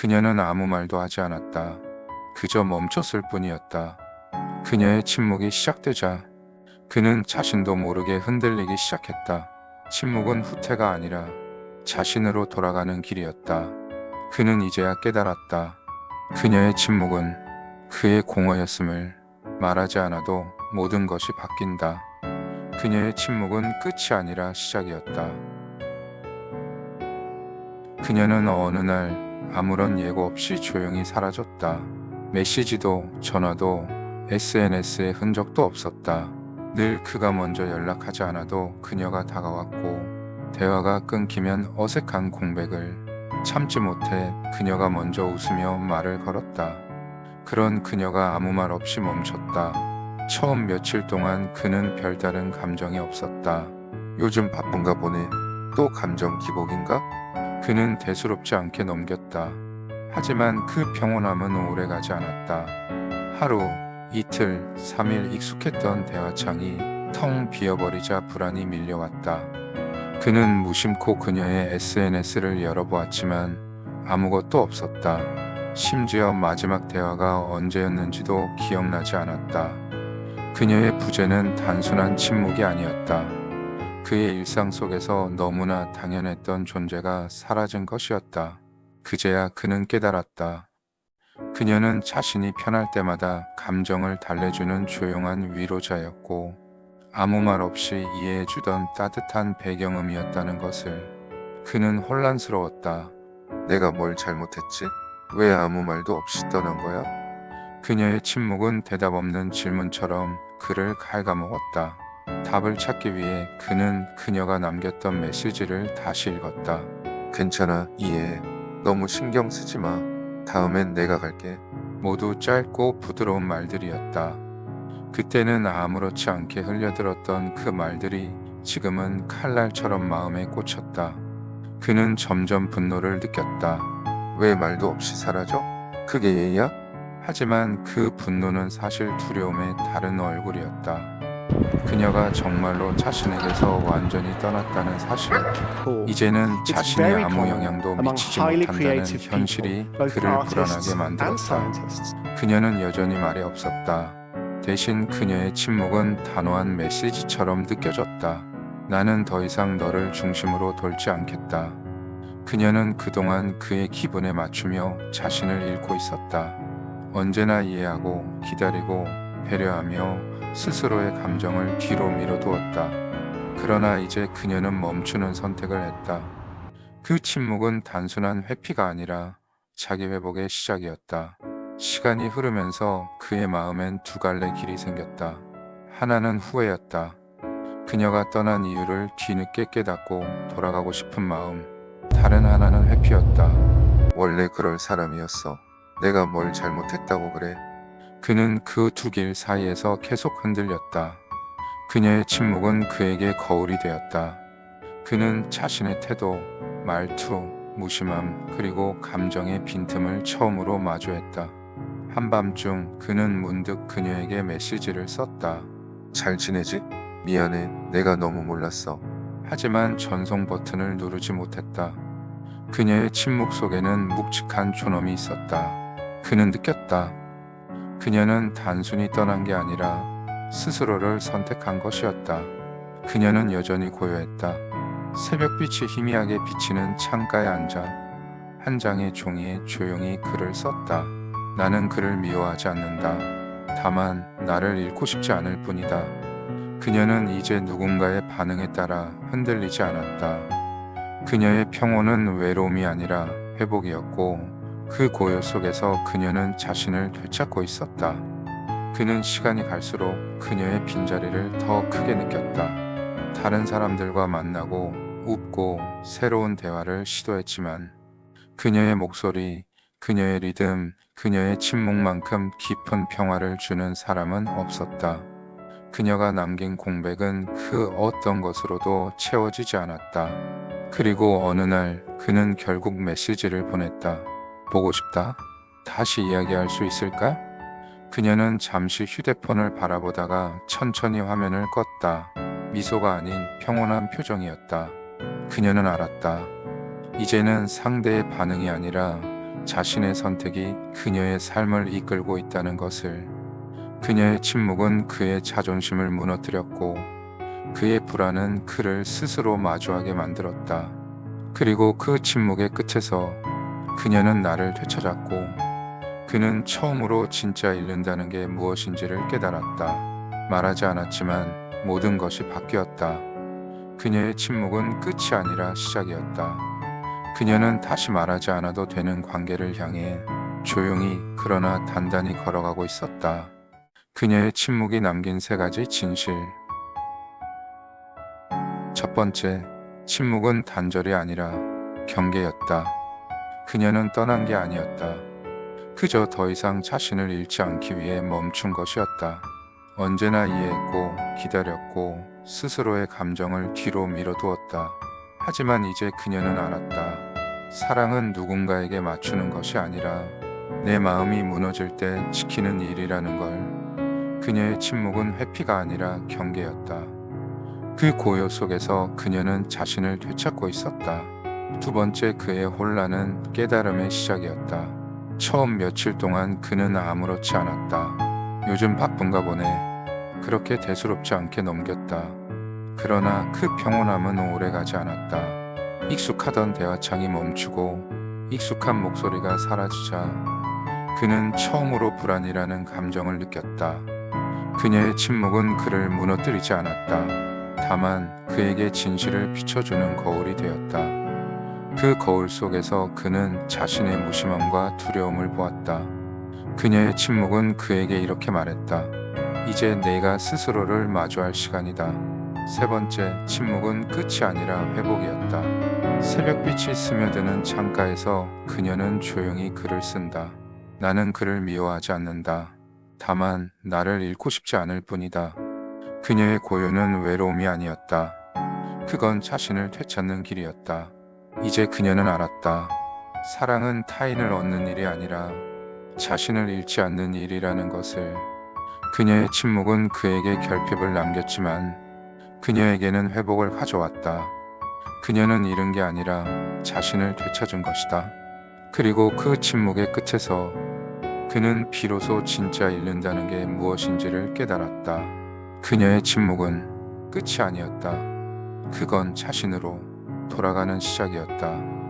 그녀는 아무 말도 하지 않았다. 그저 멈췄을 뿐이었다. 그녀의 침묵이 시작되자 그는 자신도 모르게 흔들리기 시작했다. 침묵은 후퇴가 아니라 자신으로 돌아가는 길이었다. 그는 이제야 깨달았다. 그녀의 침묵은 그의 공허였음을. 말하지 않아도 모든 것이 바뀐다. 그녀의 침묵은 끝이 아니라 시작이었다. 그녀는 어느 날 아무런 예고 없이 조용히 사라졌다. 메시지도 전화도 SNS에 흔적도 없었다. 늘 그가 먼저 연락하지 않아도 그녀가 다가왔고, 대화가 끊기면 어색한 공백을 참지 못해 그녀가 먼저 웃으며 말을 걸었다. 그런 그녀가 아무 말 없이 멈췄다. 처음 며칠 동안 그는 별다른 감정이 없었다. 요즘 바쁜가 보네. 또 감정 기복인가? 그는 대수롭지 않게 넘겼다. 하지만 그 평온함은 오래가지 않았다. 하루, 이틀, 3일 익숙했던 대화창이 텅 비어버리자 불안이 밀려왔다. 그는 무심코 그녀의 SNS를 열어보았지만 아무것도 없었다. 심지어 마지막 대화가 언제였는지도 기억나지 않았다. 그녀의 부재는 단순한 침묵이 아니었다. 그의 일상 속에서 너무나 당연했던 존재가 사라진 것이었다. 그제야 그는 깨달았다. 그녀는 자신이 편할 때마다 감정을 달래주는 조용한 위로자였고, 아무 말 없이 이해해주던 따뜻한 배경음이었다는 것을. 그는 혼란스러웠다. 내가 뭘 잘못했지? 왜 아무 말도 없이 떠난 거야? 그녀의 침묵은 대답 없는 질문처럼 그를 갉아먹었다. 답을 찾기 위해 그는 그녀가 남겼던 메시지를 다시 읽었다. 괜찮아, 이해해. 너무 신경 쓰지 마. 다음엔 내가 갈게. 모두 짧고 부드러운 말들이었다. 그때는 아무렇지 않게 흘려들었던 그 말들이 지금은 칼날처럼 마음에 꽂혔다. 그는 점점 분노를 느꼈다. 왜 말도 없이 사라져? 그게 예의야? 하지만 그 분노는 사실 두려움의 다른 얼굴이었다. 그녀가 정말로 자신에게서 완전히 떠났다는 사실. 이제는 자신이 아무 영향도 미치지 못한다는 현실이 그를 불안하게 만들었다. 그녀는 여전히 말이 없었다. 대신 그녀의 침묵은 단호한 메시지처럼 느껴졌다. 나는 더 이상 너를 중심으로 돌지 않겠다. 그녀는 그동안 그의 기분에 맞추며 자신을 잃고 있었다. 언제나 이해하고 기다리고 배려하며 스스로의 감정을 뒤로 밀어두었다. 그러나 이제 그녀는 멈추는 선택을 했다. 그 침묵은 단순한 회피가 아니라 자기 회복의 시작이었다. 시간이 흐르면서 그의 마음엔 두 갈래 길이 생겼다. 하나는 후회였다. 그녀가 떠난 이유를 뒤늦게 깨닫고 돌아가고 싶은 마음. 다른 하나는 회피였다. 원래 그럴 사람이었어. 내가 뭘 잘못했다고 그래? 그는 그 두 길 사이에서 계속 흔들렸다. 그녀의 침묵은 그에게 거울이 되었다. 그는 자신의 태도, 말투, 무심함, 그리고 감정의 빈틈을 처음으로 마주했다. 한밤중 그는 문득 그녀에게 메시지를 썼다. 잘 지내지? 미안해. 내가 너무 몰랐어. 하지만 전송 버튼을 누르지 못했다. 그녀의 침묵 속에는 묵직한 존엄이 있었다. 그는 느꼈다. 그녀는 단순히 떠난 게 아니라 스스로를 선택한 것이었다. 그녀는 여전히 고요했다. 새벽빛이 희미하게 비치는 창가에 앉아 한 장의 종이에 조용히 글을 썼다. 나는 그를 미워하지 않는다. 다만 나를 잃고 싶지 않을 뿐이다. 그녀는 이제 누군가의 반응에 따라 흔들리지 않았다. 그녀의 평온은 외로움이 아니라 회복이었고, 그 고요 속에서 그녀는 자신을 되찾고 있었다. 그는 시간이 갈수록 그녀의 빈자리를 더 크게 느꼈다. 다른 사람들과 만나고 웃고 새로운 대화를 시도했지만 그녀의 목소리, 그녀의 리듬, 그녀의 침묵만큼 깊은 평화를 주는 사람은 없었다. 그녀가 남긴 공백은 그 어떤 것으로도 채워지지 않았다. 그리고 어느 날 그는 결국 메시지를 보냈다. 보고 싶다. 다시 이야기할 수 있을까? 그녀는 잠시 휴대폰을 바라보다가 천천히 화면을 껐다. 미소가 아닌 평온한 표정이었다. 그녀는 알았다. 이제는 상대의 반응이 아니라 자신의 선택이 그녀의 삶을 이끌고 있다는 것을. 그녀의 침묵은 그의 자존심을 무너뜨렸고 그의 불안은 그를 스스로 마주하게 만들었다. 그리고 그 침묵의 끝에서 그녀는 나를 되찾았고 그는 처음으로 진짜 잃는다는 게 무엇인지를 깨달았다. 말하지 않았지만 모든 것이 바뀌었다. 그녀의 침묵은 끝이 아니라 시작이었다. 그녀는 다시 말하지 않아도 되는 관계를 향해 조용히 그러나 단단히 걸어가고 있었다. 그녀의 침묵이 남긴 세 가지 진실. 첫 번째, 침묵은 단절이 아니라 경계였다. 그녀는 떠난 게 아니었다. 그저 더 이상 자신을 잃지 않기 위해 멈춘 것이었다. 언제나 이해했고 기다렸고 스스로의 감정을 뒤로 밀어두었다. 하지만 이제 그녀는 알았다. 사랑은 누군가에게 맞추는 것이 아니라 내 마음이 무너질 때 지키는 일이라는 걸. 그녀의 침묵은 회피가 아니라 경계였다. 그 고요 속에서 그녀는 자신을 되찾고 있었다. 두 번째, 그의 혼란은 깨달음의 시작이었다. 처음 며칠 동안 그는 아무렇지 않았다. 요즘 바쁜가 보네. 그렇게 대수롭지 않게 넘겼다. 그러나 그 평온함은 오래가지 않았다. 익숙하던 대화창이 멈추고 익숙한 목소리가 사라지자 그는 처음으로 불안이라는 감정을 느꼈다. 그녀의 침묵은 그를 무너뜨리지 않았다. 다만 그에게 진실을 비춰주는 거울이 되었다. 그 거울 속에서 그는 자신의 무심함과 두려움을 보았다. 그녀의 침묵은 그에게 이렇게 말했다. 이제 내가 스스로를 마주할 시간이다. 세 번째, 침묵은 끝이 아니라 회복이었다. 새벽빛이 스며드는 창가에서 그녀는 조용히 글을 쓴다. 나는 그를 미워하지 않는다. 다만 나를 잃고 싶지 않을 뿐이다. 그녀의 고요는 외로움이 아니었다. 그건 자신을 되찾는 길이었다. 이제 그녀는 알았다. 사랑은 타인을 얻는 일이 아니라 자신을 잃지 않는 일이라는 것을. 그녀의 침묵은 그에게 결핍을 남겼지만 그녀에게는 회복을 가져왔다. 그녀는 잃은 게 아니라 자신을 되찾은 것이다. 그리고 그 침묵의 끝에서 그는 비로소 진짜 잃는다는 게 무엇인지를 깨달았다. 그녀의 침묵은 끝이 아니었다. 그건 자신으로 돌아가는 시작이었다.